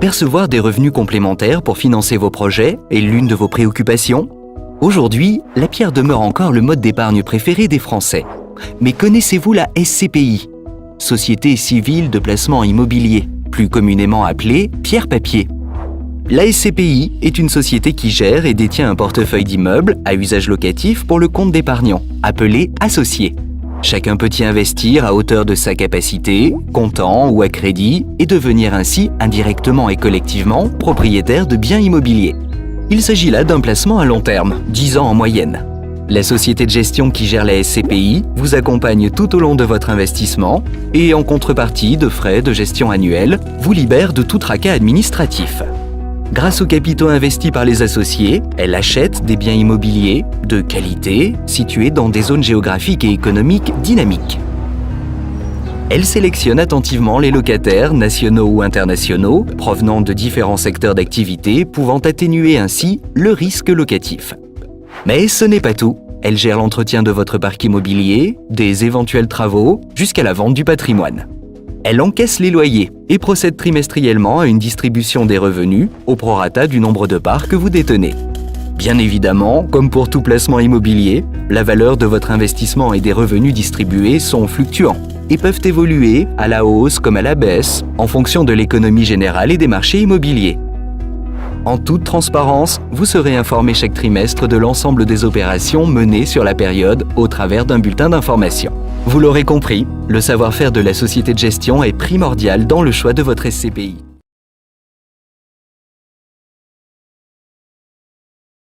Percevoir des revenus complémentaires pour financer vos projets est l'une de vos préoccupations? Aujourd'hui, la pierre demeure encore le mode d'épargne préféré des Français. Mais connaissez-vous la SCPI, Société civile de placement immobilier, plus communément appelée Pierre Papier? La SCPI est une société qui gère et détient un portefeuille d'immeubles à usage locatif pour le compte d'épargnants, appelé associé. Chacun peut y investir à hauteur de sa capacité, comptant ou à crédit, et devenir ainsi indirectement et collectivement propriétaire de biens immobiliers. Il s'agit là d'un placement à long terme, 10 ans en moyenne. La société de gestion qui gère la SCPI vous accompagne tout au long de votre investissement et en contrepartie de frais de gestion annuels, vous libère de tout tracas administratif. Grâce aux capitaux investis par les associés, elle achète des biens immobiliers de qualité situés dans des zones géographiques et économiques dynamiques. Elle sélectionne attentivement les locataires nationaux ou internationaux provenant de différents secteurs d'activité pouvant atténuer ainsi le risque locatif. Mais ce n'est pas tout. Elle gère l'entretien de votre parc immobilier, des éventuels travaux, jusqu'à la vente du patrimoine. Elle encaisse les loyers et procède trimestriellement à une distribution des revenus au prorata du nombre de parts que vous détenez. Bien évidemment, comme pour tout placement immobilier, la valeur de votre investissement et des revenus distribués sont fluctuants et peuvent évoluer à la hausse comme à la baisse en fonction de l'économie générale et des marchés immobiliers. En toute transparence, vous serez informé chaque trimestre de l'ensemble des opérations menées sur la période au travers d'un bulletin d'information. Vous l'aurez compris, le savoir-faire de la société de gestion est primordial dans le choix de votre SCPI.